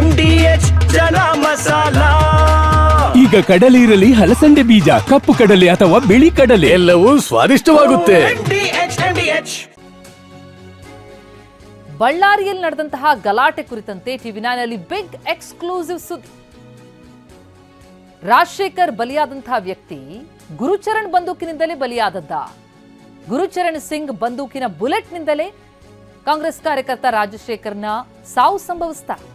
MDH ಚನ masala. ಈಗ ಕಡಲೆ ಇರಲಿ, ಹಲಸಂಡೆ ಬೀಜ, ಕಪ್ಪು ಕಡಲೆ ಅಥವಾ ಬಿಳಿ ಕಡಲೆ, ಎಲ್ಲವೂ ಸ್ವಾದಿಷ್ಟವಾಗುತ್ತೆ. MDH. ಬಳ್ಳಾರಿಯಲ್ಲಿ ನಡೆದಂತಹ ಗಲಾಟೆ ಕುರಿತಂತೆ ಟಿವಿ9ನಲ್ಲಿ ಬಿಗ್ ಎಕ್ಸ್ಕ್ಲೂಸಿವ್ ಸುದ್ದಿ. ರಾಜಶೇಖರ್ ಬಲಿಯಾದಂತಹ ವ್ಯಕ್ತಿ ಗುರುಚರಣ್ ಬಂದೂಕಿನಿಂದಲೇ ಬಲಿಯಾದದ್ದ. ಗುರುಚರಣ್ ಸಿಂಗ್ ಬಂದೂಕಿನ ಬುಲೆಟ್ನಿಂದಲೇ ಕಾಂಗ್ರೆಸ್ ಕಾರ್ಯಕರ್ತ ರಾಜಶೇಖರ್ನ ಸಾವು ಸಂಭವಿಸ್ತಾರೆ.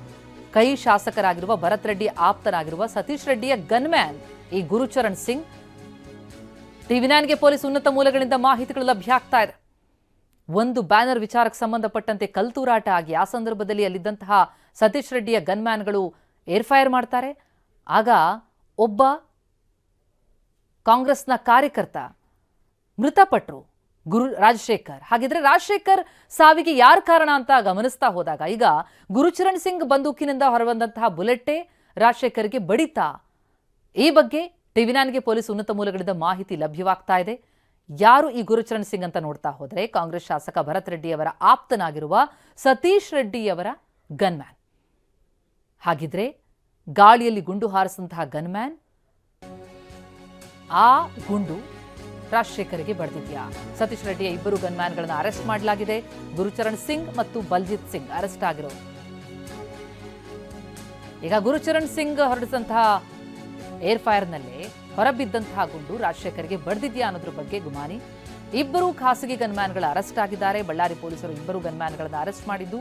ಕೈ ಶಾಸಕರಾಗಿರುವ ಭರತ್ ರೆಡ್ಡಿ ಆಪ್ತನಾಗಿರುವ ಸತೀಶ್ ರೆಡ್ಡಿಯ ಗನ್ಮ್ಯಾನ್ ಈ ಗುರುಚರಣ್ ಸಿಂಗ್. ಟಿವಿ9ಗೆ ಪೊಲೀಸ್ ಉನ್ನತ ಮೂಲಗಳಿಂದ ಮಾಹಿತಿಗಳು ಲಭ್ಯ ಆಗ್ತಾ ಇದೆ. ಒಂದು ಬ್ಯಾನರ್ ವಿಚಾರಕ್ಕೆ ಸಂಬಂಧಪಟ್ಟಂತೆ ಕಲ್ತೂರಾಟ ಆಗಿ ಆ ಸಂದರ್ಭದಲ್ಲಿ ಅಲ್ಲಿದ್ದಂತಹ ಸತೀಶ್ ರೆಡ್ಡಿಯ ಗನ್ಮ್ಯಾನ್ಗಳು ಏರ್ಫೈರ್ ಮಾಡ್ತಾರೆ. ಆಗ ಒಬ್ಬ ಕಾಂಗ್ರೆಸ್ನ ಕಾರ್ಯಕರ್ತ ಮೃತಪಟ್ಟರು, ರಾಜಶೇಖರ್. ಹಾಗಿದ್ರೆ ರಾಜಶೇಖರ್ ಸಾವಿಗೆ ಯಾರು ಕಾರಣ ಅಂತ ಗಮನಿಸ್ತಾ ಹೋದಾಗ ಈಗ ಗುರುಚರಣ್ ಸಿಂಗ್ ಬಂದೂಕಿನಿಂದ ಹೊರಬಂದಂತಹ ಬುಲೆಟ್ಟೇ ರಾಜಶೇಖರ್ಗೆ ಬಡಿತಾ? ಈ ಬಗ್ಗೆ ಟಿವಿ9ಗೆ ಪೊಲೀಸ್ ಉನ್ನತ ಮೂಲಗಳಿಂದ ಮಾಹಿತಿ ಲಭ್ಯವಾಗ್ತಾ ಇದೆ. ಯಾರು ಈ ಗುರುಚರಣ್ ಸಿಂಗ್ ಅಂತ ನೋಡ್ತಾ ಹೋದ್ರೆ ಕಾಂಗ್ರೆಸ್ ಶಾಸಕ ಭರತ್ ರೆಡ್ಡಿಯವರ ಆಪ್ತನಾಗಿರುವ ಸತೀಶ್ ರೆಡ್ಡಿಯವರ ಗನ್ಮ್ಯಾನ್. ಹಾಗಿದ್ರೆ ಗಾಳಿಯಲ್ಲಿ ಗುಂಡು ಹಾರಿಸಿದಂತಹ ಗನ್ಮ್ಯಾನ್, ಆ ಗುಂಡು ರಾಜಶೇಖರ್ಗೆ ಬಡಿದಿದ್ಯಾ? ಸತೀಶ್ ರೆಡ್ಡಿಯ ಇಬ್ಬರು ಗನ್ಮ್ಯಾನ್ಗಳನ್ನು ಅರೆಸ್ಟ್ ಮಾಡಲಾಗಿದೆ. ಗುರುಚರಣ್ ಸಿಂಗ್ ಮತ್ತು ಬಲ್ಜಿತ್ ಸಿಂಗ್ ಅರೆಸ್ಟ್ ಆಗಿರೋರು. ಈಗ ಗುರುಚರಣ್ ಸಿಂಗ್ ಹೊರಡಿಸಿದಂತಹ ಏರ್ ಫೈರ್ನಲ್ಲೇ ಹೊರಬಿದ್ದಂತಹ ಗುಂಡು ರಾಜಶೇಖರ್ಗೆ ಬಡಿದಿದ್ಯಾ ಅನ್ನೋದ್ರ ಬಗ್ಗೆ ಗುಮಾನಿ. ಇಬ್ಬರು ಖಾಸಗಿ ಗನ್ಮ್ಯಾನ್ಗಳ ಅರೆಸ್ಟ್ ಆಗಿದ್ದಾರೆ. ಬಳ್ಳಾರಿ ಪೊಲೀಸರು ಇಬ್ಬರು ಗನ್ಮ್ಯಾನ್ಗಳನ್ನು ಅರೆಸ್ಟ್ ಮಾಡಿದ್ದು,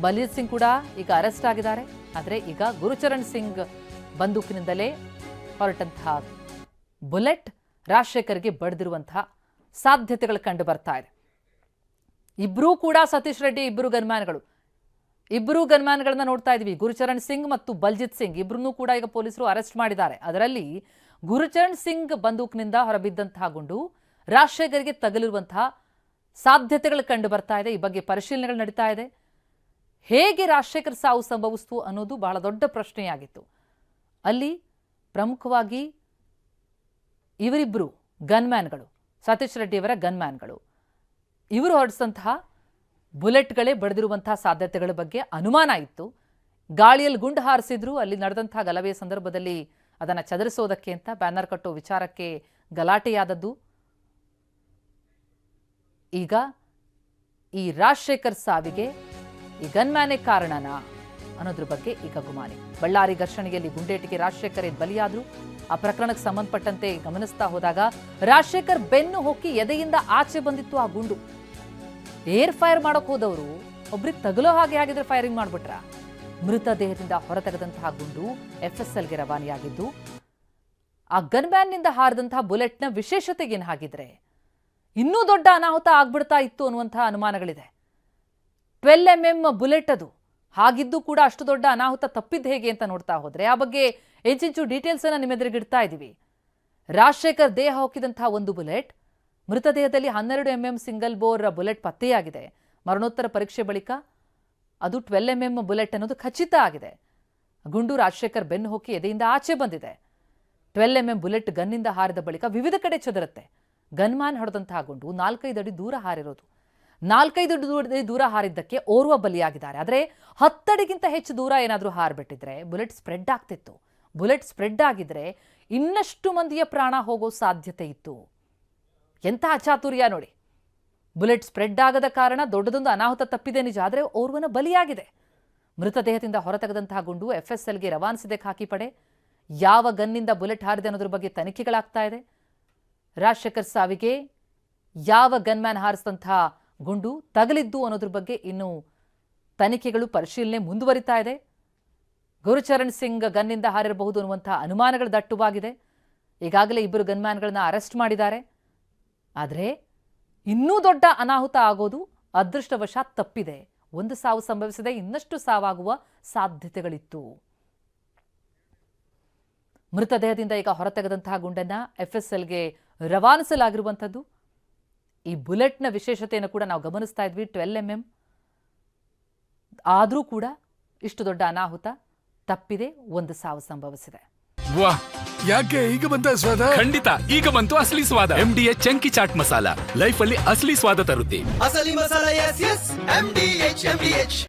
ಬಲ್ಜಿತ್ ಸಿಂಗ್ ಕೂಡ ಈಗ ಅರೆಸ್ಟ್ ಆಗಿದ್ದಾರೆ. ಆದರೆ ಈಗ ಗುರುಚರಣ್ ಸಿಂಗ್ ಬಂದೂಕಿನಿಂದಲೇ ಹೊರಟಂತಹ ಬುಲೆಟ್ ರಾಜಶೇಖರ್ಗೆ ಬಡಿದಿರುವಂತಹ ಸಾಧ್ಯತೆಗಳು ಕಂಡು ಬರ್ತಾ ಇದೆ. ಇಬ್ಬರೂ ಕೂಡ ಸತೀಶ್ ರೆಡ್ಡಿ ಇಬ್ಬರು ಗನ್ಮ್ಯಾನ್ಗಳನ್ನ ನೋಡ್ತಾ ಇದೀವಿ. ಗುರುಚರಣ್ ಸಿಂಗ್ ಮತ್ತು ಬಲ್ಜಿತ್ ಸಿಂಗ್ ಇಬ್ಬರನ್ನೂ ಕೂಡ ಈಗ ಪೊಲೀಸರು ಅರೆಸ್ಟ್ ಮಾಡಿದ್ದಾರೆ. ಅದರಲ್ಲಿ ಗುರುಚರಣ್ ಸಿಂಗ್ ಬಂದೂಕಿನಿಂದ ಹೊರಬಿದ್ದಂತಹ ಗುಂಡು ರಾಜಶೇಖರ್ಗೆ ತಗುಲಿರುವಂತಹ ಸಾಧ್ಯತೆಗಳು ಕಂಡು ಬರ್ತಾ ಇದೆ. ಈ ಬಗ್ಗೆ ಪರಿಶೀಲನೆಗಳು ನಡೀತಾ ಇದೆ. ಹೇಗೆ ರಾಜಶೇಖರ್ ಸಾವು ಸಂಭವಿಸ್ತು ಅನ್ನೋದು ಬಹಳ ದೊಡ್ಡ ಪ್ರಶ್ನೆಯಾಗಿತ್ತು. ಅಲ್ಲಿ ಪ್ರಮುಖವಾಗಿ ಇವರಿಬ್ಬರು ಗನ್ಮ್ಯಾನ್ಗಳು, ಸತೀಶ್ ರೆಡ್ಡಿಯವರ ಗನ್ಮ್ಯಾನ್ಗಳು, ಇವರು ಹೊರಡಿಸಿದಂತಹ ಬುಲೆಟ್ಗಳೇ ಬಡಿದಿರುವಂತಹ ಸಾಧ್ಯತೆಗಳ ಬಗ್ಗೆ ಅನುಮಾನ ಇತ್ತು. ಗಾಳಿಯಲ್ಲಿ ಗುಂಡು ಹಾರಿಸಿದ್ರು. ಅಲ್ಲಿ ನಡೆದಂತಹ ಗಲಭೆಯ ಸಂದರ್ಭದಲ್ಲಿ ಅದನ್ನು ಚದರಿಸೋದಕ್ಕೆ ಅಂತ ಬ್ಯಾನರ್ ಕಟ್ಟೋ ವಿಚಾರಕ್ಕೆ ಗಲಾಟೆಯಾದದ್ದು. ಈಗ ಈ ರಾಜಶೇಖರ್ ಸಾವಿಗೆ ಈ ಗನ್ಮ್ಯಾನೇ ಕಾರಣನಾ ಅನ್ನೋದ್ರ ಬಗ್ಗೆ ಈಗ ಗುಮಾನಿ. ಬಳ್ಳಾರಿ ಘರ್ಷಣೆಯಲ್ಲಿ ಗುಂಡೇಟಿಗೆ ರಾಜಶೇಖರ್ ಬಲಿಯಾದ್ರು. ಆ ಪ್ರಕರಣಕ್ಕೆ ಸಂಬಂಧಪಟ್ಟಂತೆ ಗಮನಿಸ್ತಾ ಹೋದಾಗ ರಾಜಶೇಖರ್ ಬೆನ್ನು ಹೊಕ್ಕಿ ಎದೆಯಿಂದ ಆಚೆ ಬಂದಿತ್ತು ಆ ಗುಂಡು. ಏರ್ ಫೈರ್ ಮಾಡೋಕೆ ಹೋದವರು ಒಬ್ರಿಗೆ ತಗುಲೋ ಹಾಗೆ ಆಗಿದ್ರೆ ಫೈರಿಂಗ್ ಮಾಡ್ಬಿಟ್ರ. ಮೃತದೇಹದಿಂದ ಹೊರತೆಗೆದಂತಹ ಗುಂಡು FSLಗೆ ರವಾನೆಯಾಗಿದ್ದು, ಆ ಗನ್ಮ್ಯಾನ್ನಿಂದ ಹಾರಿದಂತಹ ಬುಲೆಟ್ನ ವಿಶೇಷತೆಗೇನು ಹಾಗಿದ್ರೆ ಇನ್ನೂ ದೊಡ್ಡ ಅನಾಹುತ ಆಗ್ಬಿಡ್ತಾ ಇತ್ತು ಅನ್ನುವಂತಹ ಅನುಮಾನಗಳಿದೆ. 12mm ಬುಲೆಟ್ ಅದು. ಹಾಗಿದ್ದು ಕೂಡ ಅಷ್ಟು ದೊಡ್ಡ ಅನಾಹುತ ತಪ್ಪಿದ್ದು ಹೇಗೆ ಅಂತ ನೋಡ್ತಾ ಹೋದ್ರೆ ಆ ಬಗ್ಗೆ ಹೆಚ್ಚಿಂಚು ಡೀಟೇಲ್ಸ್ ಅನ್ನ ನಿಮ್ಮೆದುರಿಗೆ ಇಡ್ತಾ ಇದೀವಿ. ರಾಜಶೇಖರ್ ದೇಹ ಹೊಕ್ಕಿದಂತಹ ಒಂದು ಬುಲೆಟ್, ಮೃತದೇಹದಲ್ಲಿ 12mm ಸಿಂಗಲ್ ಬೋರ್ ಬುಲೆಟ್ ಪತ್ತೆಯಾಗಿದೆ. ಮರಣೋತ್ತರ ಪರೀಕ್ಷೆ ಬಳಿಕ ಅದು 12mm ಬುಲೆಟ್ ಅನ್ನೋದು ಖಚಿತ ಆಗಿದೆ. ಗುಂಡು ರಾಜಶೇಖರ್ ಬೆನ್ನು ಹೊಕ್ಕಿ ಎದೆಯಿಂದ ಆಚೆ ಬಂದಿದೆ. 12mm ಬುಲೆಟ್ ಗನ್ನಿಂದ ಹಾರಿದ ಬಳಿಕ ವಿವಿಧ ಕಡೆ ಚದರುತ್ತೆ. ಗನ್ಮ್ಯಾನ್ ಹೊಡೆದಂತಹ ಗುಂಡು 4-5 ಅಡಿ ದೂರ ಹಾರಿರೋದು. 4-5 ಅಡಿ ದೂರ ಹಾರಿದ್ದಕ್ಕೆ ಓರ್ವ ಬಲಿಯಾಗಿದ್ದಾರೆ. ಆದರೆ 10 ಅಡಿಗಿಂತ ಹೆಚ್ಚು ದೂರ ಏನಾದರೂ ಹಾರಿಬಿಟ್ಟಿದ್ರೆ ಬುಲೆಟ್ ಸ್ಪ್ರೆಡ್ ಆಗ್ತಿತ್ತು. ಬುಲೆಟ್ ಸ್ಪ್ರೆಡ್ ಆಗಿದ್ರೆ ಇನ್ನಷ್ಟು ಮಂದಿಯ ಪ್ರಾಣ ಹೋಗೋ ಸಾಧ್ಯತೆ ಇತ್ತು. ಎಂಥ ಅಚಾತುರ್ಯ ನೋಡಿ. ಬುಲೆಟ್ ಸ್ಪ್ರೆಡ್ ಆಗದ ಕಾರಣ ದೊಡ್ಡದೊಂದು ಅನಾಹುತ ತಪ್ಪಿದೆ ನಿಜ, ಆದರೆ ಓರ್ವನ ಬಲಿಯಾಗಿದೆ. ಮೃತದೇಹದಿಂದ ಹೊರತೆಗೆದಂತಹ ಗುಂಡು FSLಗೆ ರವಾನಿಸಿದೆ ಖಾಕಿ ಪಡೆ. ಯಾವ ಗನ್ನಿಂದ ಬುಲೆಟ್ ಹಾರಿದೆ ಅನ್ನೋದ್ರ ಬಗ್ಗೆ ತನಿಖೆಗಳಾಗ್ತಾ ಇದೆ. ರಾಜಶೇಖರ್ ಸಾವಿಗೆ ಯಾವ ಗನ್ಮ್ಯಾನ್ ಹಾರಿಸಿದಂತಹ ಗುಂಡು ತಗಲಿದ್ದು ಅನ್ನೋದ್ರ ಬಗ್ಗೆ ಇನ್ನು ತನಿಖೆಗಳು, ಪರಿಶೀಲನೆ ಮುಂದುವರಿತಾ ಇದೆ. ಗುರುಚರಣ್ ಸಿಂಗ್ ಗನ್ನಿಂದ ಹಾರಿರಬಹುದು ಅನ್ನುವಂತಹ ಅನುಮಾನಗಳು ದಟ್ಟವಾಗಿದೆ. ಈಗಾಗಲೇ ಇಬ್ಬರು ಗನ್ಮ್ಯಾನ್ಗಳನ್ನ ಅರೆಸ್ಟ್ ಮಾಡಿದ್ದಾರೆ. ಆದರೆ ಇನ್ನೂ ದೊಡ್ಡ ಅನಾಹುತ ಆಗೋದು ಅದೃಷ್ಟವಶಾತ್ ತಪ್ಪಿದೆ. ಒಂದು ಸಾವು ಸಂಭವಿಸಿದೆ, ಇನ್ನಷ್ಟು ಸಾವಾಗುವ ಸಾಧ್ಯತೆಗಳಿತ್ತು. ಮೃತದೇಹದಿಂದ ಈಗ ಹೊರತೆಗೆದಂತಹ ಗುಂಡನ್ನ FSLಗೆ ರವಾನಿಸಲಾಗಿರುವಂಥದ್ದು. ಈ ಬುಲೆಟ್ನ ವಿಶೇಷತೆಯನ್ನು ಕೂಡ ನಾವು ಗಮನಿಸ್ತಾ ಇದ್ವಿ. 12mm ಆದರೂ ಕೂಡ ಇಷ್ಟು ದೊಡ್ಡ ಅನಾಹುತ ತಪ್ಪಿದೆ, ಒಂದು ಸಾವು ಸಂಭವಿಸಿದೆ. ವಾಹ್, ಯಾಕೆ ಈಗ ಬಂತ ಸ್ವಾದ? ಖಂಡಿತ ಈಗ ಬಂತು ಅಸಲಿ ಸ್ವಾದ. MDH chunky chaat masala life ಅಲ್ಲಿ ಅಸಲಿ ಸ್ವಾದ ತರುತ್ತೆ. ಅಸಲಿ ಮಸಾಲ, MDH.